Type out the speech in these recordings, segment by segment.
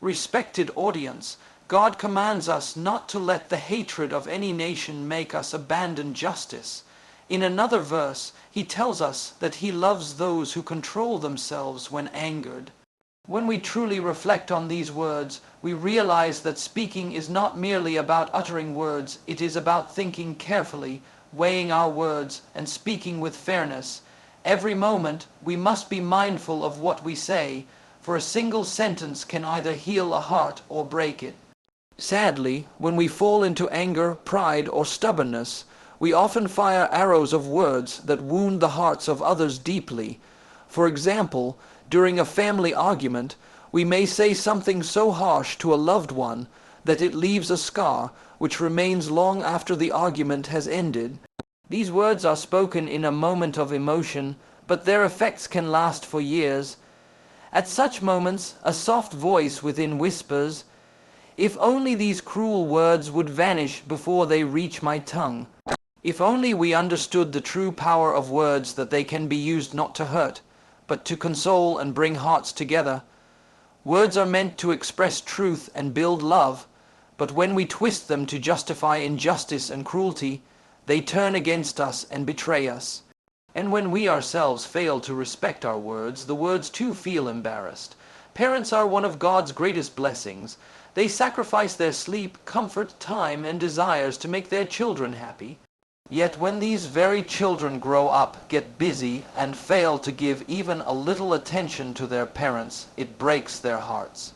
Respected audience, God commands us not to let the hatred of any nation make us abandon justice. In another verse, he tells us that he loves those who control themselves when angered. When we truly reflect on these words, we realize that speaking is not merely about uttering words, it is about thinking carefully, weighing our words, and speaking with fairness. Every moment, we must be mindful of what we say, for a single sentence can either heal a heart or break it. Sadly, when we fall into anger, pride, or stubbornness, we often fire arrows of words that wound the hearts of others deeply. For example, during a family argument, we may say something so harsh to a loved one that it leaves a scar which remains long after the argument has ended. These words are spoken in a moment of emotion, but their effects can last for years. At such moments, a soft voice within whispers, "If only these cruel words would vanish before they reach my tongue. If only we understood the true power of words, that they can be used not to hurt, but to console and bring hearts together. Words are meant to express truth and build love, but when we twist them to justify injustice and cruelty, they turn against us and betray us. And when we ourselves fail to respect our words, the words too feel embarrassed. Parents are one of God's greatest blessings. They sacrifice their sleep, comfort, time, and desires to make their children happy. Yet when these very children grow up, get busy, and fail to give even a little attention to their parents, it breaks their hearts.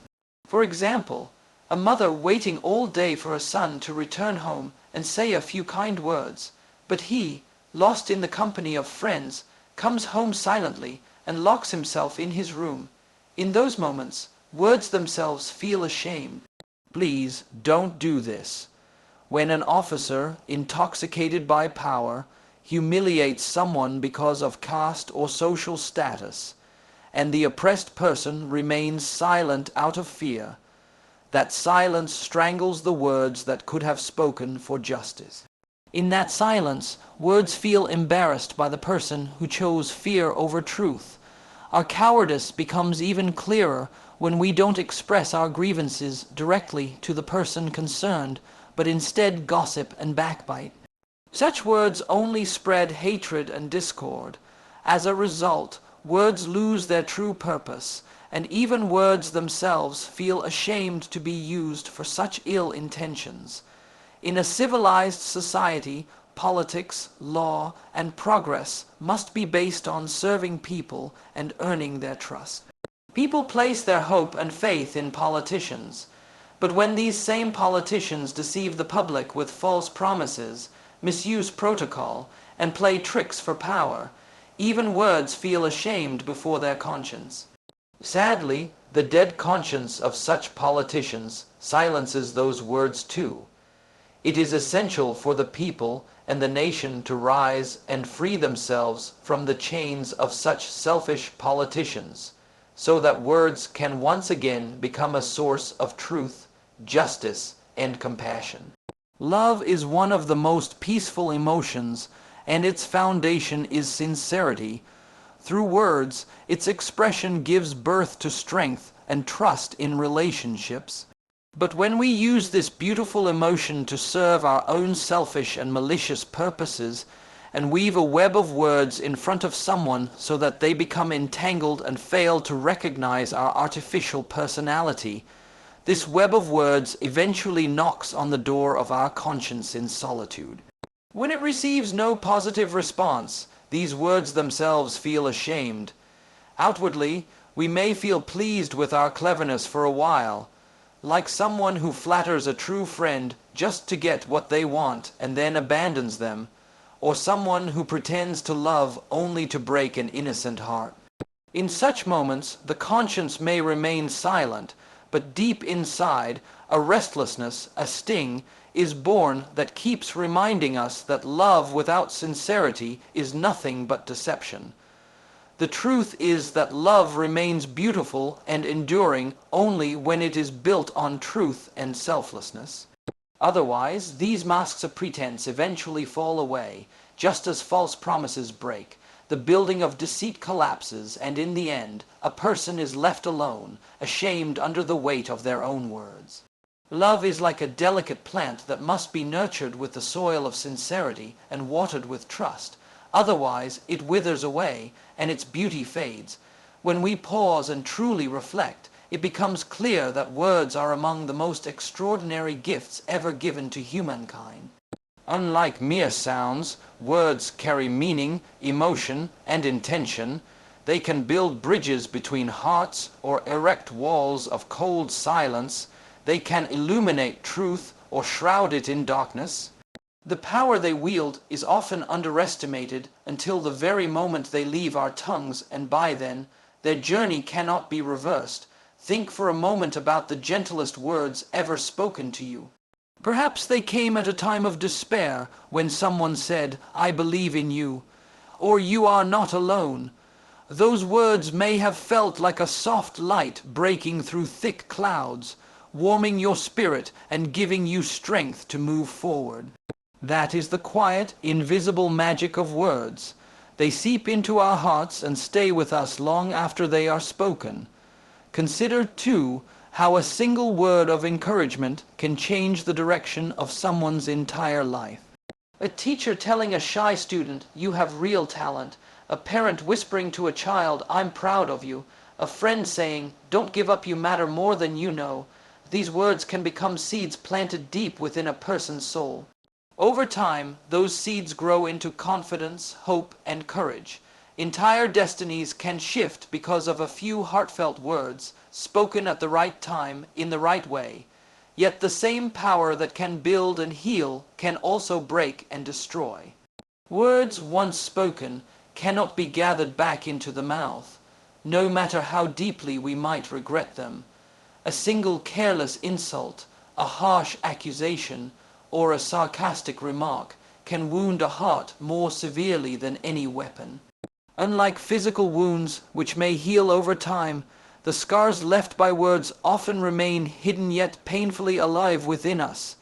For example, a mother waiting all day for a son to return home and say a few kind words, but he, lost in the company of friends, comes home silently and locks himself in his room. In those moments, words themselves feel ashamed. Please don't do this. When an officer, intoxicated by power, humiliates someone because of caste or social status, and the oppressed person remains silent out of fear, that silence strangles the words that could have spoken for justice. In that silence, words feel embarrassed by the person who chose fear over truth. Our cowardice becomes even clearer when we don't express our grievances directly to the person concerned, but instead gossip and backbite. Such words only spread hatred and discord. As a result, words lose their true purpose, and even words themselves feel ashamed to be used for such ill intentions. In a civilized society, politics, law, and progress must be based on serving people and earning their trust. People place their hope and faith in politicians. But when these same politicians deceive the public with false promises, misuse protocol, and play tricks for power, even words feel ashamed before their conscience. Sadly, the dead conscience of such politicians silences those words too. It is essential for the people and the nation to rise and free themselves from the chains of such selfish politicians, so that words can once again become a source of truth, justice, and compassion. Love is one of the most peaceful emotions, and its foundation is sincerity. Through words, its expression gives birth to strength and trust in relationships. But when we use this beautiful emotion to serve our own selfish and malicious purposes, and weave a web of words in front of someone so that they become entangled and fail to recognize our artificial personality, this web of words eventually knocks on the door of our conscience in solitude. When it receives no positive response, these words themselves feel ashamed. Outwardly, we may feel pleased with our cleverness for a while, like someone who flatters a true friend just to get what they want and then abandons them, or someone who pretends to love only to break an innocent heart. In such moments, the conscience may remain silent, but deep inside, a restlessness, a sting, is born that keeps reminding us that love without sincerity is nothing but deception. The truth is that love remains beautiful and enduring only when it is built on truth and selflessness. Otherwise, these masks of pretense eventually fall away, just as false promises break. the building of deceit collapses, and in the end, a person is left alone, ashamed under the weight of their own words. Love is like a delicate plant that must be nurtured with the soil of sincerity and watered with trust. Otherwise, it withers away, and its beauty fades. When we pause and truly reflect, it becomes clear that words are among the most extraordinary gifts ever given to humankind. Unlike mere sounds, words carry meaning, emotion, and intention. They can build bridges between hearts or erect walls of cold silence. They can illuminate truth or shroud it in darkness. The power they wield is often underestimated until the very moment they leave our tongues, and by then, their journey cannot be reversed. Think for a moment about the gentlest words ever spoken to you. Perhaps they came at a time of despair, when someone said, "I believe in you," or "You are not alone." Those words may have felt like a soft light breaking through thick clouds, warming your spirit and giving you strength to move forward. That is the quiet, invisible magic of words. They seep into our hearts and stay with us long after they are spoken. Consider, too, how a single word of encouragement can change the direction of someone's entire life. A teacher telling a shy student, "You have real talent," a parent whispering to a child, "I'm proud of you," a friend saying, "Don't give up, you matter more than you know." These words can become seeds planted deep within a person's soul. Over time, those seeds grow into confidence, hope, and courage. Entire destinies can shift because of a few heartfelt words, spoken at the right time, in the right way. Yet the same power that can build and heal can also break and destroy. Words once spoken cannot be gathered back into the mouth, no matter how deeply we might regret them. A single careless insult, a harsh accusation, or a sarcastic remark can wound a heart more severely than any weapon. Unlike physical wounds, which may heal over time, the scars left by words often remain hidden yet painfully alive within us.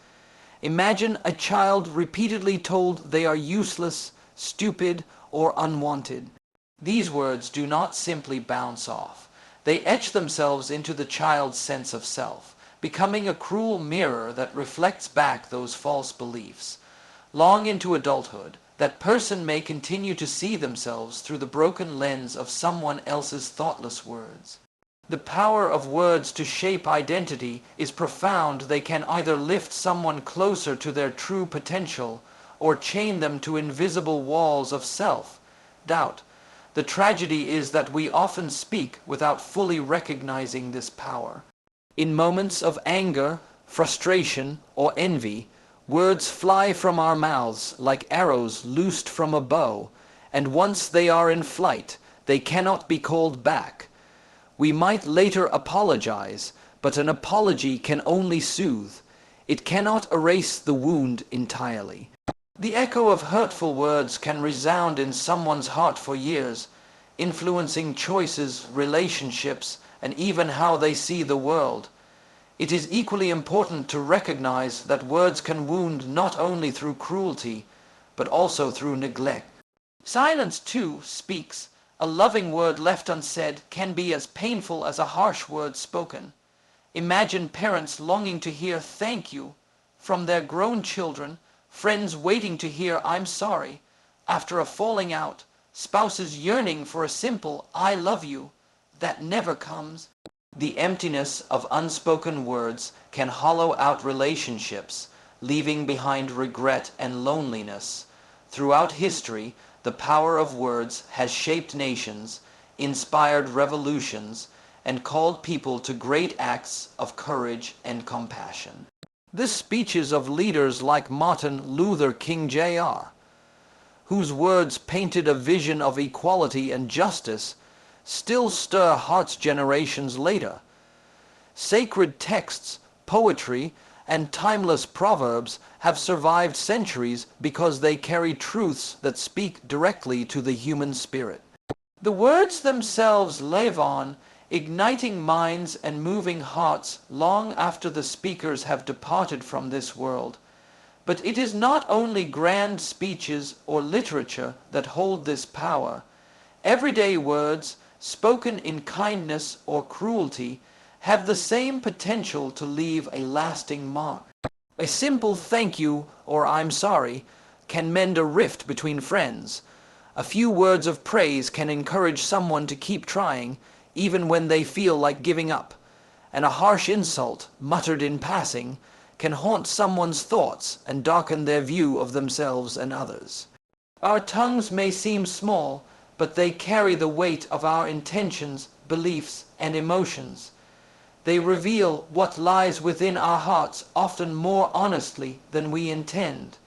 Imagine a child repeatedly told they are useless, stupid, or unwanted. These words do not simply bounce off. They etch themselves into the child's sense of self, becoming a cruel mirror that reflects back those false beliefs. Long into adulthood, that person may continue to see themselves through the broken lens of someone else's thoughtless words. The power of words to shape identity is profound. They can either lift someone closer to their true potential or chain them to invisible walls of self-doubt. The tragedy is that we often speak without fully recognizing this power. In moments of anger, frustration, or envy, words fly from our mouths like arrows loosed from a bow, and once they are in flight, they cannot be called back. We might later apologize, but an apology can only soothe. It cannot erase the wound entirely. The echo of hurtful words can resound in someone's heart for years, influencing choices, relationships, and even how they see the world. It is equally important to recognize that words can wound not only through cruelty, but also through neglect. Silence, too, speaks. A loving word left unsaid can be as painful as a harsh word spoken. Imagine parents longing to hear "thank you" from their grown children, friends waiting to hear "I'm sorry" after a falling out, spouses yearning for a simple "I love you" that never comes. The emptiness of unspoken words can hollow out relationships, leaving behind regret and loneliness. Throughout history, the power of words has shaped nations, inspired revolutions, and called people to great acts of courage and compassion. The speeches of leaders like Martin Luther King Jr., whose words painted a vision of equality and justice, still stir hearts generations later. Sacred texts, poetry, and timeless proverbs have survived centuries because they carry truths that speak directly to the human spirit. The words themselves live on, igniting minds and moving hearts long after the speakers have departed from this world. But it is not only grand speeches or literature that hold this power. Everyday words, spoken in kindness or cruelty, have the same potential to leave a lasting mark. A simple thank you or I'm sorry can mend a rift between friends. A few words of praise can encourage someone to keep trying, even when they feel like giving up. And a harsh insult, muttered in passing, can haunt someone's thoughts and darken their view of themselves and others. Our tongues may seem small, but they carry the weight of our intentions, beliefs, and emotions. They reveal what lies within our hearts often more honestly than we intend.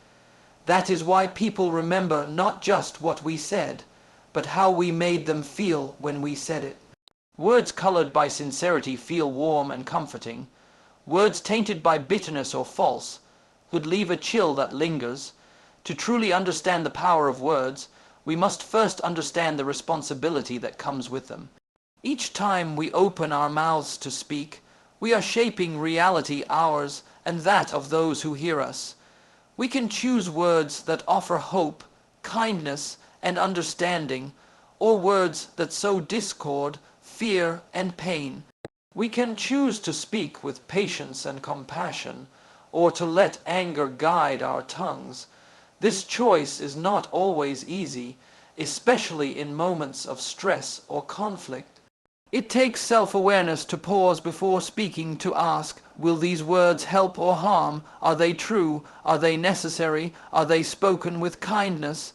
That is why people remember not just what we said, but how we made them feel when we said it. Words colored by sincerity feel warm and comforting. Words tainted by bitterness or false would leave a chill that lingers. To truly understand the power of words, we must first understand the responsibility that comes with them. Each time we open our mouths to speak, we are shaping reality, ours and that of those who hear us. We can choose words that offer hope, kindness, and understanding, or words that sow discord, fear, and pain. We can choose to speak with patience and compassion, or to let anger guide our tongues. This choice is not always easy, especially in moments of stress or conflict. It takes self-awareness to pause before speaking, to ask, will these words help or harm? Are they true? Are they necessary? Are they spoken with kindness?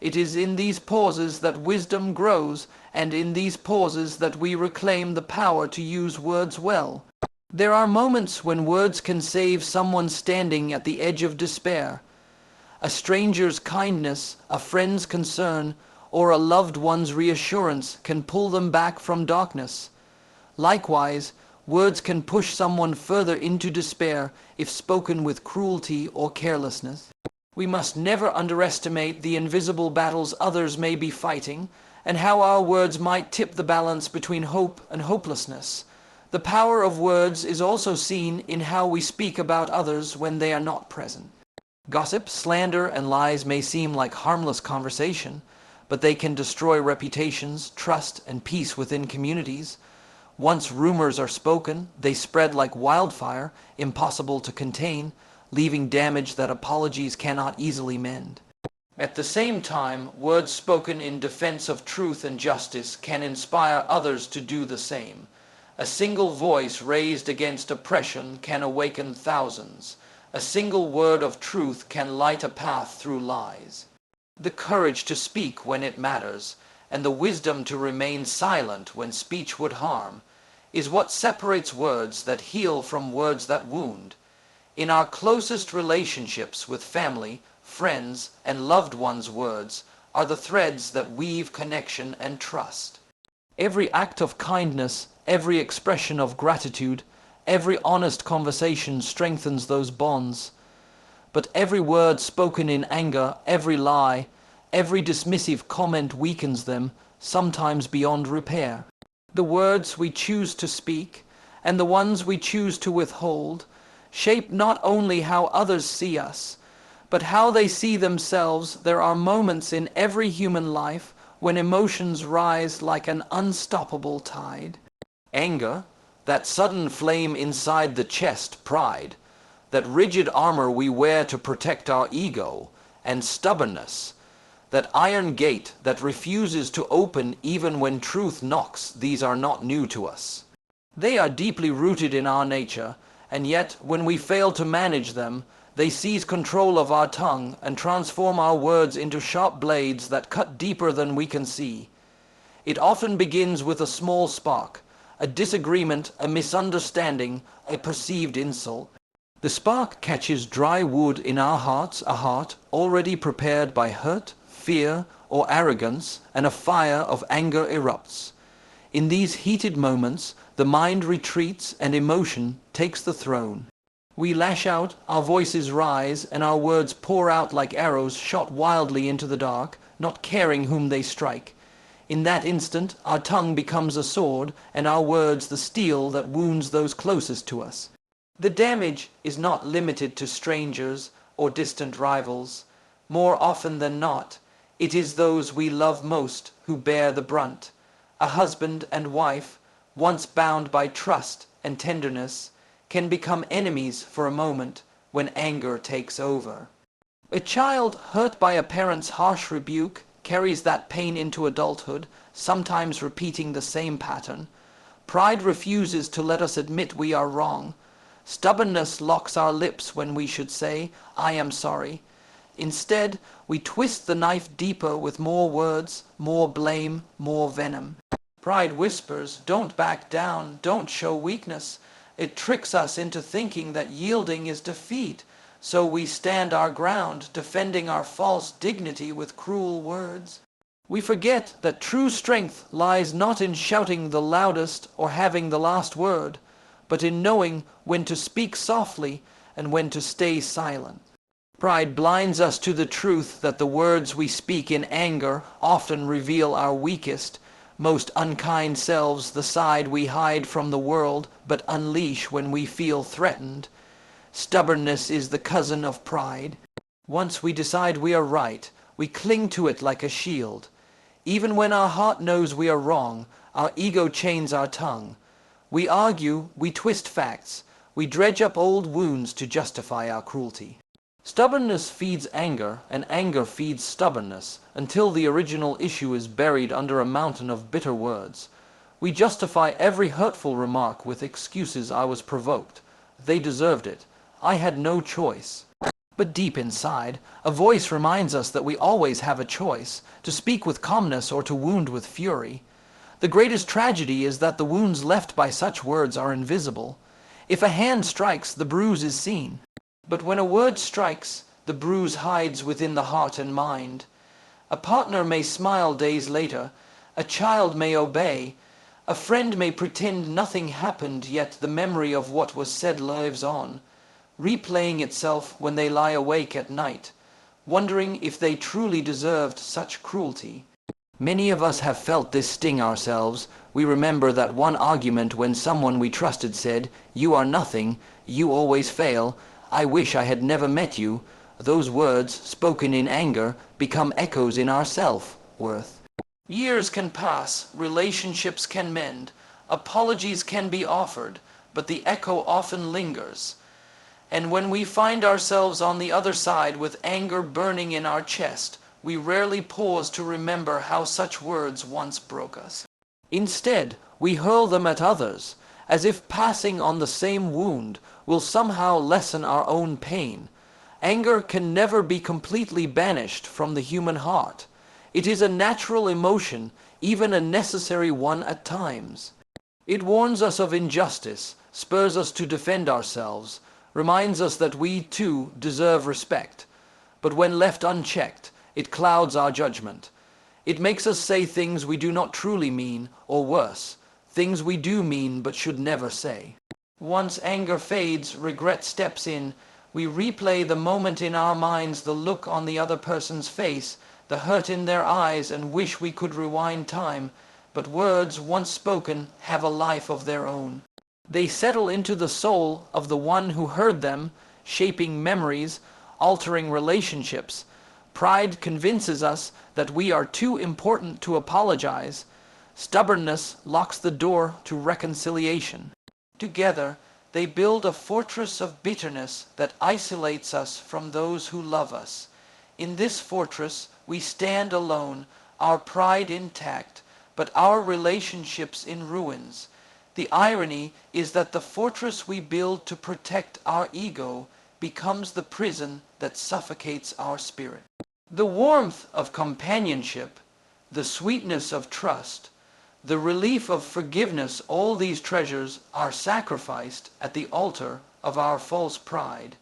It is in these pauses that wisdom grows, and in these pauses that we reclaim the power to use words well. There are moments when words can save someone standing at the edge of despair. A stranger's kindness, a friend's concern, or a loved one's reassurance can pull them back from darkness. Likewise, words can push someone further into despair if spoken with cruelty or carelessness. We must never underestimate the invisible battles others may be fighting, and how our words might tip the balance between hope and hopelessness. The power of words is also seen in how we speak about others when they are not present. Gossip, slander, and lies may seem like harmless conversation, but they can destroy reputations, trust, and peace within communities. Once rumors are spoken, they spread like wildfire, impossible to contain, leaving damage that apologies cannot easily mend. At the same time, words spoken in defense of truth and justice can inspire others to do the same. A single voice raised against oppression can awaken thousands. A single word of truth can light a path through lies. The courage to speak when it matters, and the wisdom to remain silent when speech would harm, is what separates words that heal from words that wound. In our closest relationships with family, friends, and loved ones, words are the threads that weave connection and trust. Every act of kindness, every expression of gratitude, every honest conversation strengthens those bonds. But every word spoken in anger, every lie, every dismissive comment weakens them, sometimes beyond repair. The words we choose to speak, and the ones we choose to withhold, shape not only how others see us, but how they see themselves. There are moments in every human life when emotions rise like an unstoppable tide. Anger, that sudden flame inside the chest, pride, that rigid armor we wear to protect our ego, and stubbornness, that iron gate that refuses to open even when truth knocks, these are not new to us. They are deeply rooted in our nature, and yet when we fail to manage them, they seize control of our tongue and transform our words into sharp blades that cut deeper than we can see. It often begins with a small spark, a disagreement, a misunderstanding, a perceived insult. The spark catches dry wood in our hearts, a heart already prepared by hurt, fear, or arrogance, and a fire of anger erupts. In these heated moments, the mind retreats and emotion takes the throne. We lash out, our voices rise, and our words pour out like arrows shot wildly into the dark, not caring whom they strike. In that instant, our tongue becomes a sword, and our words the steel that wounds those closest to us. The damage is not limited to strangers or distant rivals. More often than not, It is those we love most who bear the brunt. A husband and wife, once bound by trust and tenderness, can become enemies for a moment when anger takes over. A child hurt by a parent's harsh rebuke carries that pain into adulthood, sometimes repeating the same pattern. Pride refuses to let us admit we are wrong. Stubbornness locks our lips when we should say, "I am sorry." Instead, we twist the knife deeper with more words, more blame, more venom. Pride whispers, "Don't back down, don't show weakness." It tricks us into thinking that yielding is defeat, so we stand our ground, defending our false dignity with cruel words. We forget that true strength lies not in shouting the loudest or having the last word, but in knowing when to speak softly and when to stay silent. Pride blinds us to the truth that the words we speak in anger often reveal our weakest, most unkind selves, the side we hide from the world but unleash when we feel threatened. Stubbornness is the cousin of pride. Once we decide we are right, we cling to it like a shield. Even when our heart knows we are wrong, our ego chains our tongue. We argue, we twist facts, we dredge up old wounds to justify our cruelty. Stubbornness feeds anger, and anger feeds stubbornness, until the original issue is buried under a mountain of bitter words. We justify every hurtful remark with excuses. "I was provoked. They deserved it. I had no choice." But deep inside, a voice reminds us that we always have a choice, to speak with calmness or to wound with fury. The greatest tragedy is that the wounds left by such words are invisible. If a hand strikes, the bruise is seen. But when a word strikes, the bruise hides within the heart and mind. A partner may smile days later, a child may obey, a friend may pretend nothing happened, yet the memory of what was said lives on, replaying itself when they lie awake at night, wondering if they truly deserved such cruelty. Many of us have felt this sting ourselves. We remember that one argument when someone we trusted said, "You are nothing, you always fail, I wish I had never met you." Those words, spoken in anger, become echoes in our self-worth. Years can pass, relationships can mend, apologies can be offered, but the echo often lingers. And when we find ourselves on the other side with anger burning in our chest, we rarely pause to remember how such words once broke us. Instead, we hurl them at others, as if passing on the same wound will somehow lessen our own pain. Anger can never be completely banished from the human heart. It is a natural emotion, even a necessary one at times. It warns us of injustice, spurs us to defend ourselves, reminds us that we too deserve respect. But when left unchecked, it clouds our judgment. It makes us say things we do not truly mean, or worse, things we do mean but should never say. Once anger fades, regret steps in. We replay the moment in our minds, the look on the other person's face, the hurt in their eyes, and wish we could rewind time. But words, once spoken, have a life of their own. They settle into the soul of the one who heard them, shaping memories, altering relationships. Pride convinces us that we are too important to apologize. Stubbornness locks the door to reconciliation. Together, they build a fortress of bitterness that isolates us from those who love us. In this fortress, we stand alone, our pride intact, but our relationships in ruins. The irony is that the fortress we build to protect our ego becomes the prison that suffocates our spirit. The warmth of companionship, the sweetness of trust, the relief of forgiveness, all these treasures are sacrificed at the altar of our false pride.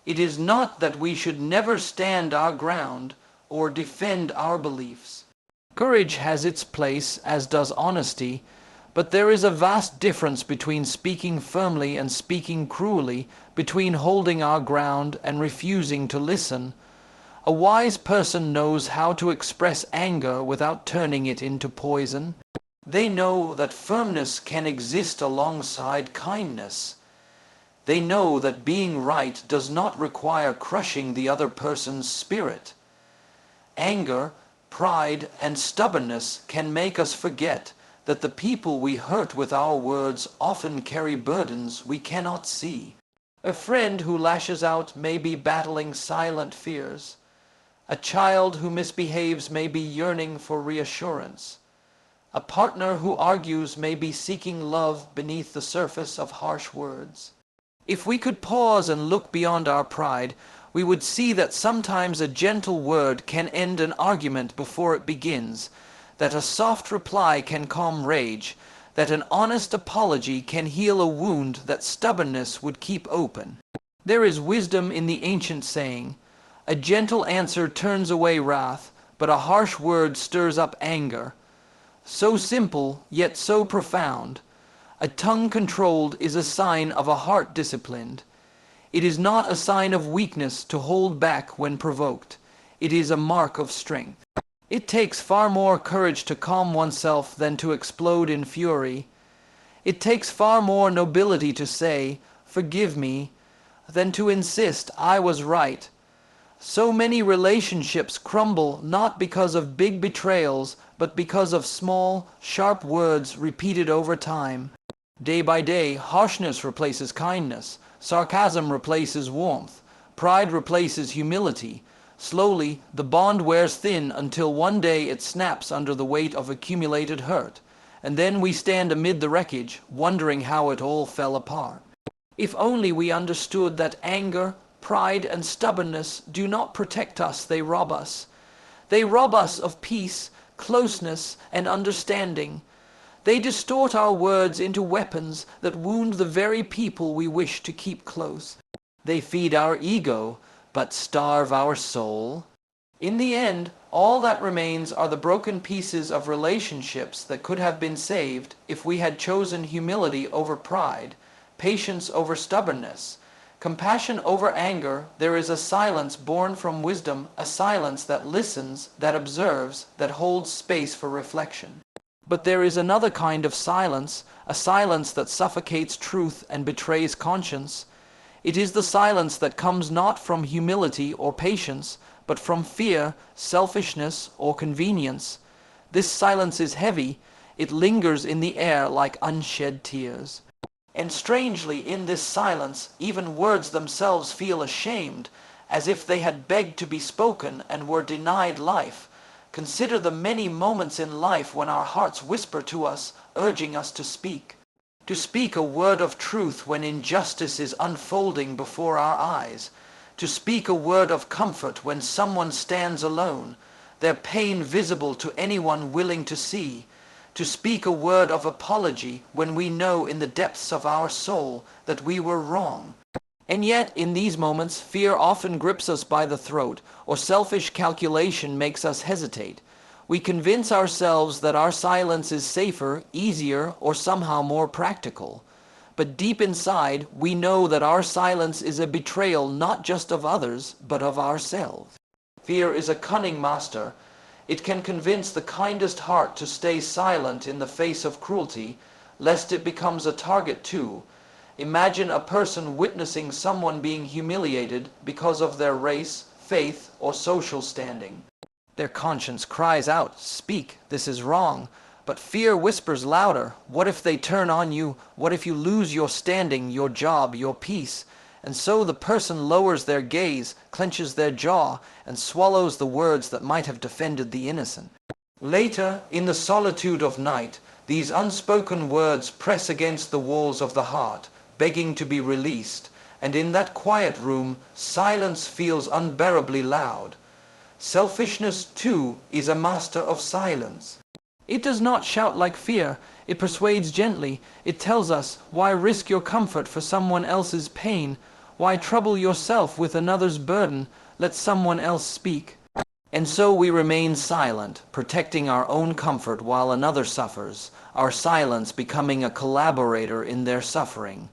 It is not that we should never stand our ground or defend our beliefs. Courage has its place, as does honesty, but there is a vast difference between speaking firmly and speaking cruelly, between holding our ground and refusing to listen. A wise person knows how to express anger without turning it into poison. They know that firmness can exist alongside kindness. They know that being right does not require crushing the other person's spirit. Anger, pride, and stubbornness can make us forget that the people we hurt with our words often carry burdens we cannot see. A friend who lashes out may be battling silent fears. A child who misbehaves may be yearning for reassurance. A partner who argues may be seeking love beneath the surface of harsh words. If we could pause and look beyond our pride, we would see that sometimes a gentle word can end an argument before it begins, that a soft reply can calm rage, that an honest apology can heal a wound that stubbornness would keep open. There is wisdom in the ancient saying, "A gentle answer turns away wrath, but a harsh word stirs up anger." So simple, yet so profound. A tongue controlled is a sign of a heart disciplined. It is not a sign of weakness to hold back when provoked. It is a mark of strength. It takes far more courage to calm oneself than to explode in fury. It takes far more nobility to say, "Forgive me," than to insist, "I was right." So many relationships crumble not because of big betrayals, but because of small, sharp words repeated over time. Day by day, harshness replaces kindness, sarcasm replaces warmth, pride replaces humility. Slowly, the bond wears thin until one day it snaps under the weight of accumulated hurt, and then we stand amid the wreckage, wondering how it all fell apart. If only we understood that anger, pride, and stubbornness do not protect us, they rob us. They rob us of peace, closeness, and understanding. They distort our words into weapons that wound the very people we wish to keep close. They feed our ego, but starve our soul. In the end, all that remains are the broken pieces of relationships that could have been saved if we had chosen humility over pride, patience over stubbornness, compassion over anger. There is a silence born from wisdom, a silence that listens, that observes, that holds space for reflection. But there is another kind of silence, a silence that suffocates truth and betrays conscience. It is the silence that comes not from humility or patience, but from fear, selfishness, or convenience. This silence is heavy. It lingers in the air like unshed tears. And strangely, in this silence, even words themselves feel ashamed, as if they had begged to be spoken and were denied life. Consider the many moments in life when our hearts whisper to us, urging us to speak. To speak a word of truth when injustice is unfolding before our eyes. To speak a word of comfort when someone stands alone, their pain visible to anyone willing to see. To speak a word of apology when we know in the depths of our soul that we were wrong. And yet, in these moments, fear often grips us by the throat, or selfish calculation makes us hesitate. We convince ourselves that our silence is safer, easier, or somehow more practical. But deep inside, we know that our silence is a betrayal not just of others, but of ourselves. Fear is a cunning master. It can convince the kindest heart to stay silent in the face of cruelty, lest it becomes a target too. Imagine a person witnessing someone being humiliated because of their race, faith, or social standing. Their conscience cries out, "Speak, this is wrong." But fear whispers louder, "What if they turn on you? What if you lose your standing, your job, your peace?" And so the person lowers their gaze, clenches their jaw, and swallows the words that might have defended the innocent. Later, in the solitude of night, these unspoken words press against the walls of the heart, begging to be released, and in that quiet room, silence feels unbearably loud. Selfishness, too, is a master of silence. It does not shout like fear. It persuades gently. It tells us, why risk your comfort for someone else's pain? Why trouble yourself with another's burden? Let someone else speak. And so we remain silent, protecting our own comfort while another suffers, our silence becoming a collaborator in their suffering.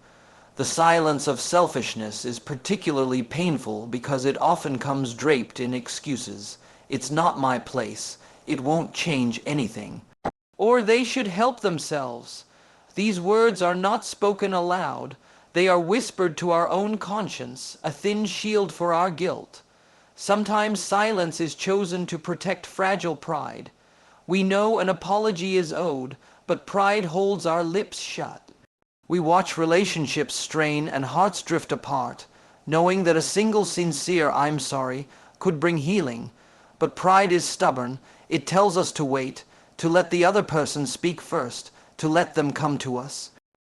The silence of selfishness is particularly painful because it often comes draped in excuses. "It's not my place. It won't change anything." Or they should help themselves. These words are not spoken aloud. They are whispered to our own conscience, a thin shield for our guilt. Sometimes silence is chosen to protect fragile pride. We know an apology is owed, but pride holds our lips shut. We watch relationships strain and hearts drift apart, knowing that a single sincere "I'm sorry" could bring healing. But pride is stubborn. It tells us to wait, to let the other person speak first, to let them come to us.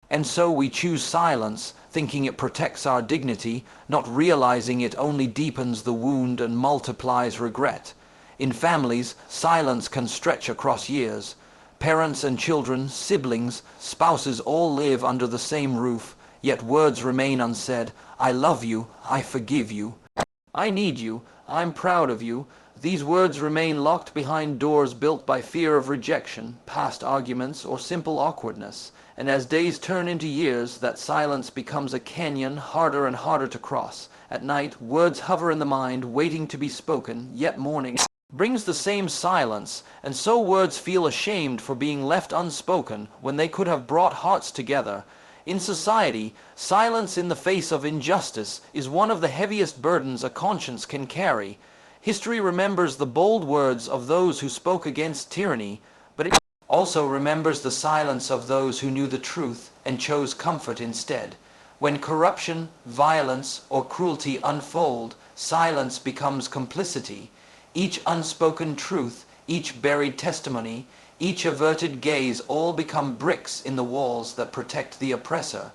And so we choose silence, thinking it protects our dignity, not realizing it only deepens the wound and multiplies regret. In families, silence can stretch across years. Parents and children, siblings, spouses all live under the same roof, yet words remain unsaid. I love you, I forgive you. I need you, I'm proud of you. These words remain locked behind doors built by fear of rejection, past arguments, or simple awkwardness. And as days turn into years, that silence becomes a canyon harder and harder to cross. At night, words hover in the mind, waiting to be spoken, yet morning brings the same silence, and so words feel ashamed for being left unspoken when they could have brought hearts together. In society, silence in the face of injustice is one of the heaviest burdens a conscience can carry. History remembers the bold words of those who spoke against tyranny, but it also remembers the silence of those who knew the truth and chose comfort instead. When corruption, violence, or cruelty unfold, silence becomes complicity. Each unspoken truth, each buried testimony, each averted gaze all become bricks in the walls that protect the oppressor.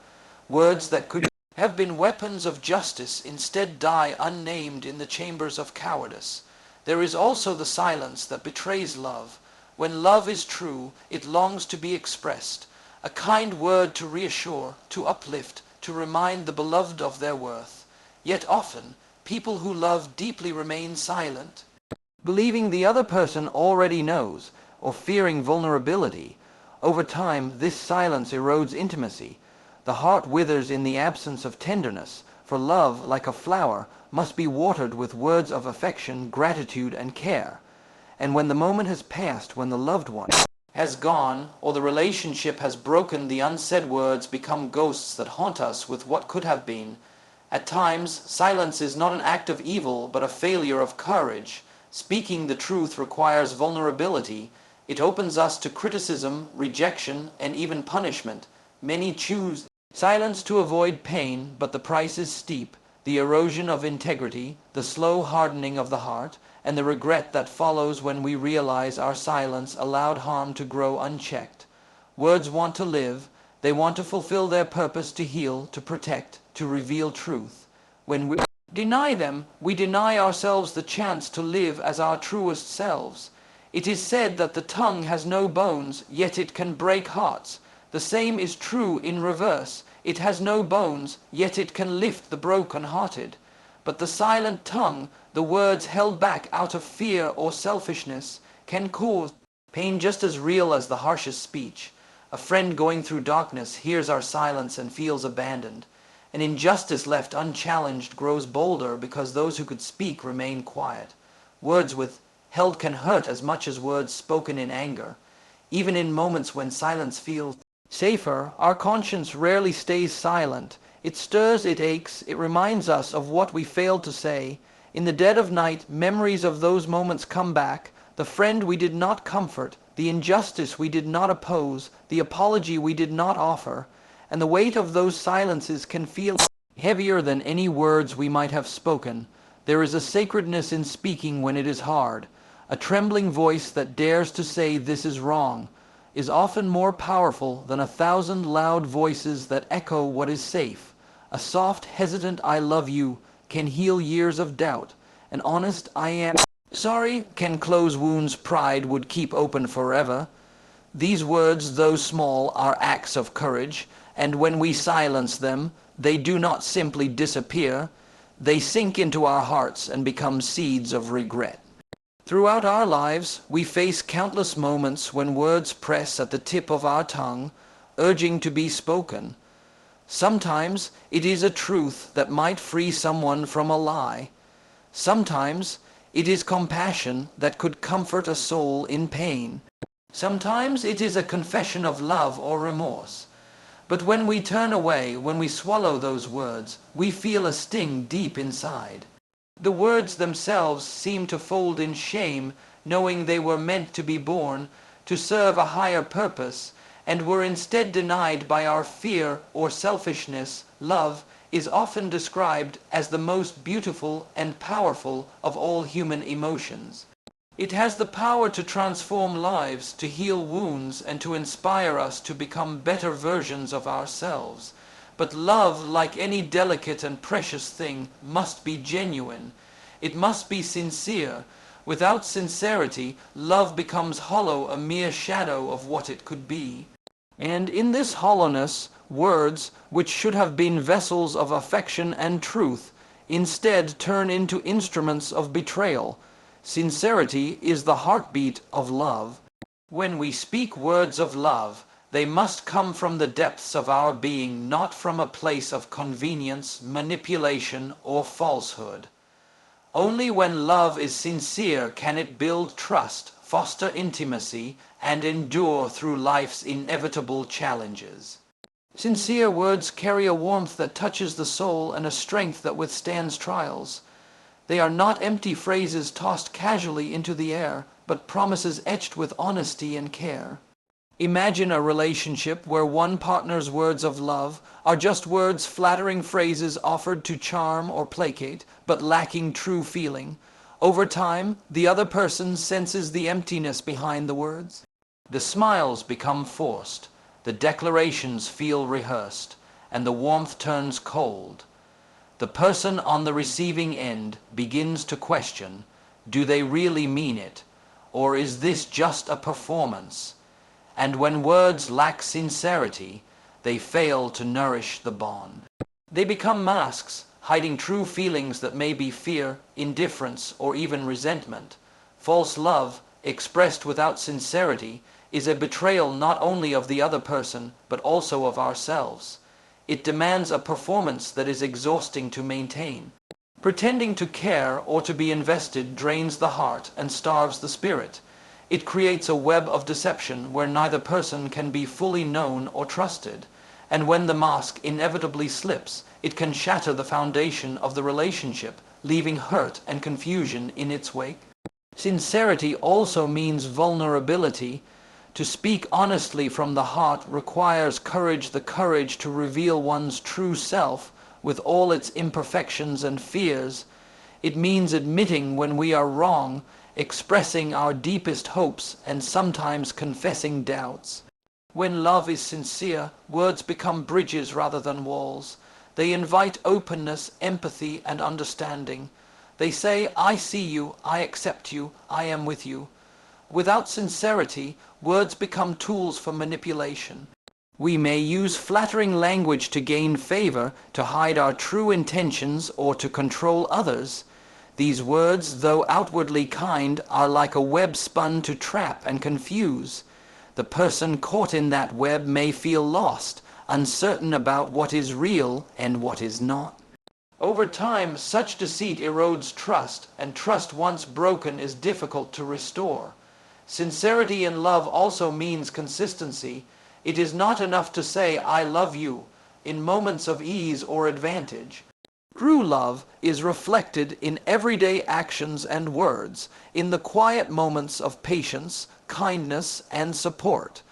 Words that could have been weapons of justice instead die unnamed in the chambers of cowardice. There is also the silence that betrays love. When love is true, it longs to be expressed. A kind word to reassure, to uplift, to remind the beloved of their worth. Yet often, people who love deeply remain silent, believing the other person already knows, or fearing vulnerability. Over time, this silence erodes intimacy. The heart withers in the absence of tenderness, for love, like a flower, must be watered with words of affection, gratitude, and care. And when the moment has passed, when the loved one has gone, or the relationship has broken, the unsaid words become ghosts that haunt us with what could have been. At times, silence is not an act of evil, but a failure of courage. Speaking the truth requires vulnerability. It opens us to criticism, rejection, and even punishment. Many choose silence to avoid pain, but the price is steep. The erosion of integrity, the slow hardening of the heart, and the regret that follows when we realize our silence allowed harm to grow unchecked. Words want to live. They want to fulfill their purpose to heal, to protect, to reveal truth. When we deny them, we deny ourselves the chance to live as our truest selves. It is said that the tongue has no bones, yet it can break hearts. The same is true in reverse. It has no bones, yet it can lift the broken-hearted. But the silent tongue, the words held back out of fear or selfishness, can cause pain just as real as the harshest speech. A friend going through darkness hears our silence and feels abandoned. An injustice left unchallenged grows bolder because those who could speak remain quiet. Words withheld can hurt as much as words spoken in anger. Even in moments when silence feels safer, our conscience rarely stays silent. It stirs, it aches, it reminds us of what we failed to say. In the dead of night, memories of those moments come back. The friend we did not comfort, the injustice we did not oppose, the apology we did not offer. And the weight of those silences can feel heavier than any words we might have spoken. There is a sacredness in speaking when it is hard. A trembling voice that dares to say this is wrong is often more powerful than 1,000 loud voices that echo what is safe. A soft, hesitant "I love you" can heal years of doubt. An honest "I am sorry" can close wounds pride would keep open forever. These words, though small, are acts of courage, and when we silence them, they do not simply disappear. They sink into our hearts and become seeds of regret. Throughout our lives, we face countless moments when words press at the tip of our tongue, urging to be spoken. Sometimes it is a truth that might free someone from a lie. Sometimes it is compassion that could comfort a soul in pain. Sometimes it is a confession of love or remorse. But when we turn away, when we swallow those words, we feel a sting deep inside. The words themselves seem to fold in shame, knowing they were meant to be born, to serve a higher purpose, and were instead denied by our fear or selfishness. Love is often described as the most beautiful and powerful of all human emotions. It has the power to transform lives, to heal wounds, and to inspire us to become better versions of ourselves. But love, like any delicate and precious thing, must be genuine. It must be sincere. Without sincerity, love becomes hollow, a mere shadow of what it could be. And in this hollowness, words, which should have been vessels of affection and truth, instead turn into instruments of betrayal. Sincerity is the heartbeat of love. When we speak words of love, they must come from the depths of our being, not from a place of convenience, manipulation, or falsehood. Only when love is sincere can it build trust, foster intimacy, and endure through life's inevitable challenges. Sincere words carry a warmth that touches the soul and a strength that withstands trials. They are not empty phrases tossed casually into the air, but promises etched with honesty and care. Imagine a relationship where one partner's words of love are just words, flattering phrases offered to charm or placate, but lacking true feeling. Over time, the other person senses the emptiness behind the words. The smiles become forced, the declarations feel rehearsed, and the warmth turns cold. The person on the receiving end begins to question, do they really mean it, or is this just a performance? And when words lack sincerity, they fail to nourish the bond. They become masks, hiding true feelings that may be fear, indifference, or even resentment. False love, expressed without sincerity, is a betrayal not only of the other person, but also of ourselves. It demands a performance that is exhausting to maintain. Pretending to care or to be invested drains the heart and starves the spirit. It creates a web of deception where neither person can be fully known or trusted. And when the mask inevitably slips, it can shatter the foundation of the relationship, leaving hurt and confusion in its wake. Sincerity also means vulnerability. To speak honestly from the heart requires courage, the courage to reveal one's true self with all its imperfections and fears. It means admitting when we are wrong, expressing our deepest hopes, and sometimes confessing doubts. When love is sincere, words become bridges rather than walls. They invite openness, empathy, and understanding. They say, I see you, I accept you, I am with you. Without sincerity, words become tools for manipulation. We may use flattering language to gain favor, to hide our true intentions, or to control others. These words, though outwardly kind, are like a web spun to trap and confuse. The person caught in that web may feel lost, uncertain about what is real and what is not. Over time, such deceit erodes trust, and trust once broken is difficult to restore. Sincerity in love also means consistency. It is not enough to say, I love you, in moments of ease or advantage. True love is reflected in everyday actions and words, in the quiet moments of patience, kindness, and support.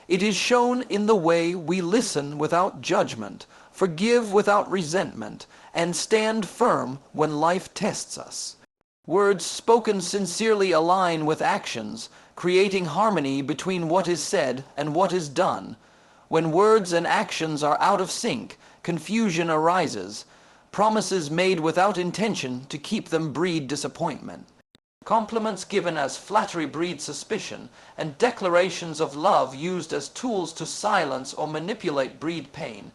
It is shown in the way we listen without judgment, forgive without resentment, and stand firm when life tests us. Words spoken sincerely align with actions, creating harmony between what is said and what is done. When words and actions are out of sync, confusion arises. Promises made without intention to keep them breed disappointment. Compliments given as flattery breed suspicion, and declarations of love used as tools to silence or manipulate breed pain.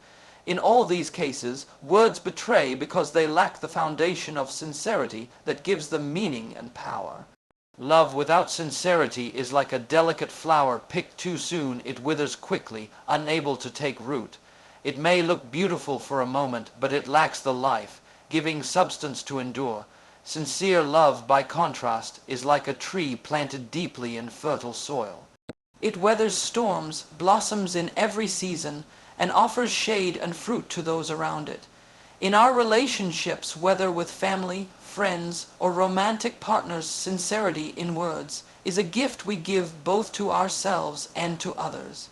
In all these cases, words betray because they lack the foundation of sincerity that gives them meaning and power. Love without sincerity is like a delicate flower picked too soon. It withers quickly, unable to take root. It may look beautiful for a moment, but it lacks the life, giving substance to endure. Sincere love, by contrast, is like a tree planted deeply in fertile soil. It weathers storms, blossoms in every season, and offers shade and fruit to those around it. In our relationships, whether with family, friends, or romantic partners, sincerity in words is a gift we give both to ourselves and to others.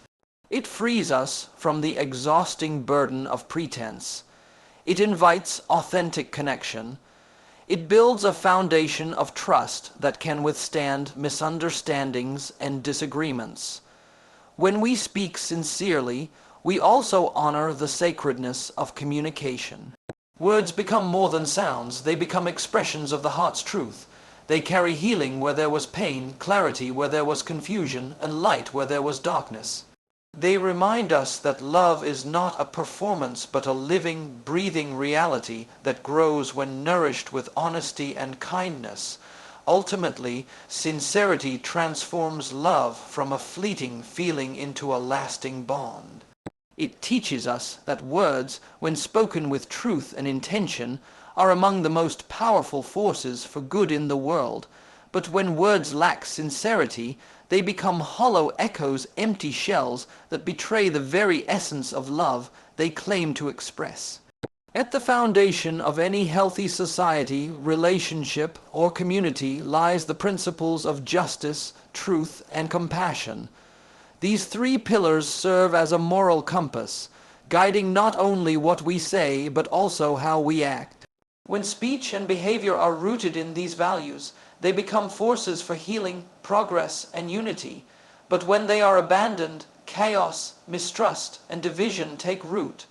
It frees us from the exhausting burden of pretense. It invites authentic connection. It builds a foundation of trust that can withstand misunderstandings and disagreements. When we speak sincerely, we also honor the sacredness of communication. Words become more than sounds. They become expressions of the heart's truth. They carry healing where there was pain, clarity where there was confusion, and light where there was darkness. They remind us that love is not a performance but a living, breathing reality that grows when nourished with honesty and kindness. Ultimately, sincerity transforms love from a fleeting feeling into a lasting bond. It teaches us that words, when spoken with truth and intention, are among the most powerful forces for good in the world. But when words lack sincerity, they become hollow echoes, empty shells that betray the very essence of love they claim to express. At the foundation of any healthy society, relationship, or community lies the principles of justice, truth, and compassion. These three pillars serve as a moral compass, guiding not only what we say, but also how we act. When speech and behavior are rooted in these values, they become forces for healing, progress, and unity. But when they are abandoned, chaos, mistrust, and division take root.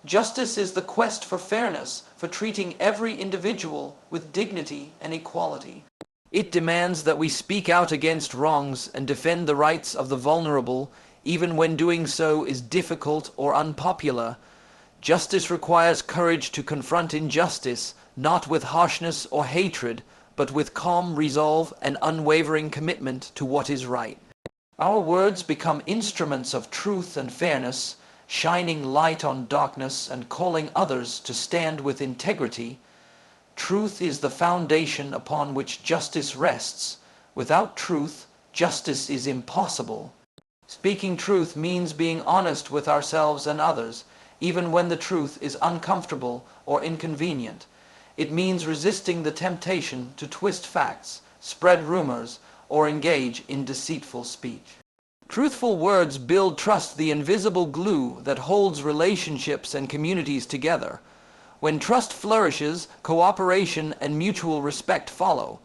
Justice is the quest for fairness, for treating every individual with dignity and equality. It demands that we speak out against wrongs and defend the rights of the vulnerable, even when doing so is difficult or unpopular. Justice requires courage to confront injustice, not with harshness or hatred, but with calm resolve and unwavering commitment to what is right. Our words become instruments of truth and fairness, shining light on darkness and calling others to stand with integrity. Truth is the foundation upon which justice rests. Without truth, justice is impossible. Speaking truth means being honest with ourselves and others, even when the truth is uncomfortable or inconvenient. It means resisting the temptation to twist facts, spread rumors, or engage in deceitful speech. Truthful words build trust, the invisible glue that holds relationships and communities together. When trust flourishes, cooperation and mutual respect follow.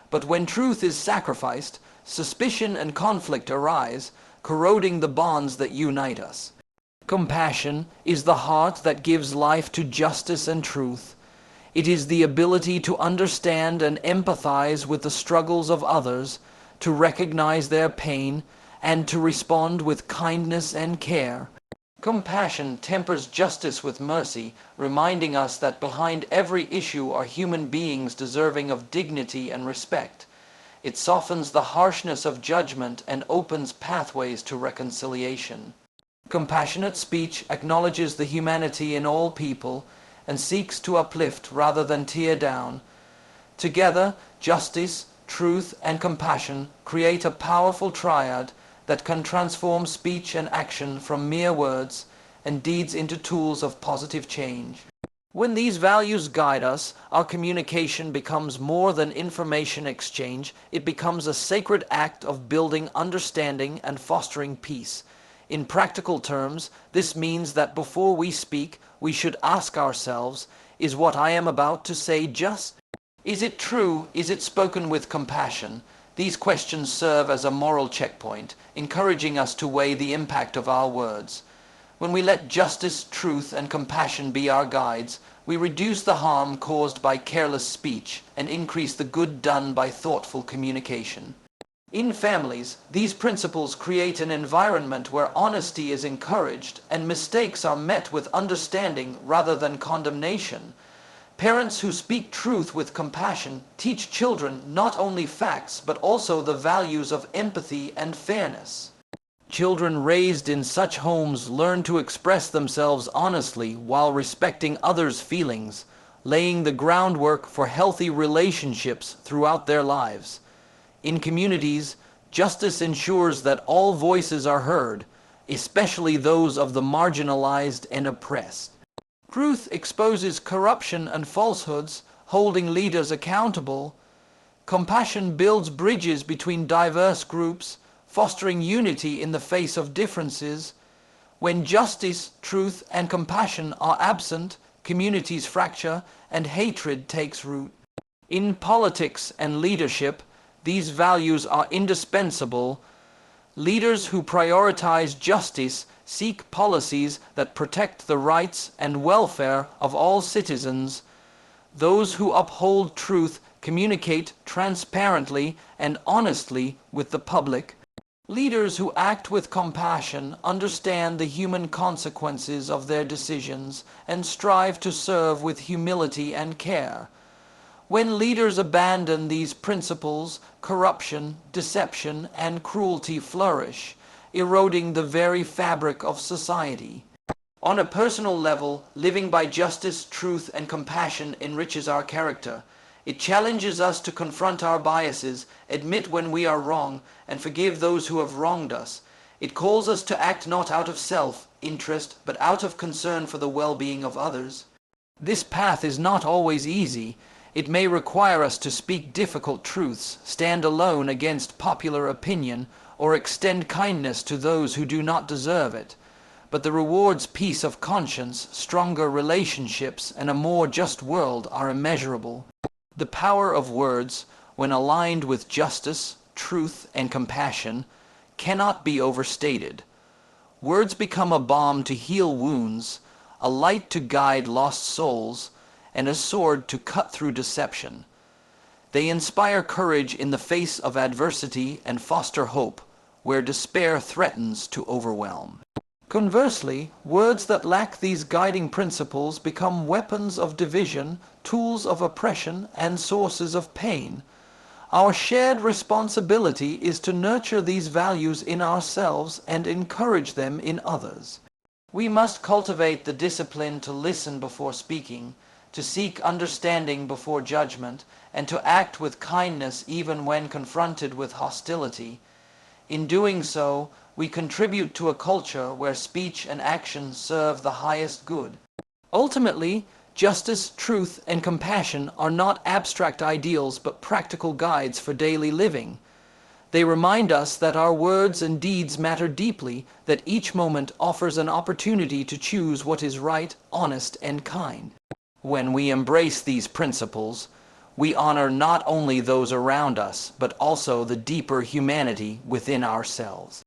But when truth is sacrificed, suspicion and conflict arise, corroding the bonds that unite us. Compassion is the heart that gives life to justice and truth. It is the ability to understand and empathize with the struggles of others, to recognize their pain, and to respond with kindness and care. Compassion tempers justice with mercy, reminding us that behind every issue are human beings deserving of dignity and respect. It softens the harshness of judgment and opens pathways to reconciliation. Compassionate speech acknowledges the humanity in all people and seeks to uplift rather than tear down. Together, justice, truth, and compassion create a powerful triad that can transform speech and action from mere words and deeds into tools of positive change. When these values guide us, our communication becomes more than information exchange. It becomes a sacred act of building understanding and fostering peace. In practical terms, this means that before we speak, we should ask ourselves, is what I am about to say just? Is it true? Is it spoken with compassion? These questions serve as a moral checkpoint, encouraging us to weigh the impact of our words. When we let justice, truth, and compassion be our guides, we reduce the harm caused by careless speech and increase the good done by thoughtful communication. In families, these principles create an environment where honesty is encouraged and mistakes are met with understanding rather than condemnation. Parents who speak truth with compassion teach children not only facts but also the values of empathy and fairness. Children raised in such homes learn to express themselves honestly while respecting others' feelings, laying the groundwork for healthy relationships throughout their lives. In communities, justice ensures that all voices are heard, especially those of the marginalized and oppressed. Truth exposes corruption and falsehoods, holding leaders accountable. Compassion builds bridges between diverse groups, fostering unity in the face of differences. When justice, truth, and compassion are absent, communities fracture and hatred takes root. In politics and leadership, these values are indispensable. Leaders who prioritize justice seek policies that protect the rights and welfare of all citizens. Those who uphold truth communicate transparently and honestly with the public. Leaders who act with compassion understand the human consequences of their decisions and strive to serve with humility and care. When leaders abandon these principles, corruption, deception, and cruelty flourish, eroding the very fabric of society. On a personal level, living by justice, truth, and compassion enriches our character. It challenges us to confront our biases, admit when we are wrong, and forgive those who have wronged us. It calls us to act not out of self-interest, but out of concern for the well-being of others. This path is not always easy. It may require us to speak difficult truths, stand alone against popular opinion, or extend kindness to those who do not deserve it. But the rewards peace of conscience, stronger relationships, and a more just world are immeasurable. The power of words, when aligned with justice, truth, and compassion, cannot be overstated. Words become a balm to heal wounds, a light to guide lost souls, and a sword to cut through deception. They inspire courage in the face of adversity and foster hope, where despair threatens to overwhelm. Conversely, words that lack these guiding principles become weapons of division, tools of oppression, and sources of pain. Our shared responsibility is to nurture these values in ourselves and encourage them in others. We must cultivate the discipline to listen before speaking, to seek understanding before judgment, and to act with kindness even when confronted with hostility. In doing so, we contribute to a culture where speech and action serve the highest good. Ultimately, justice, truth, and compassion are not abstract ideals but practical guides for daily living. They remind us that our words and deeds matter deeply, that each moment offers an opportunity to choose what is right, honest, and kind. When we embrace these principles, we honor not only those around us, but also the deeper humanity within ourselves.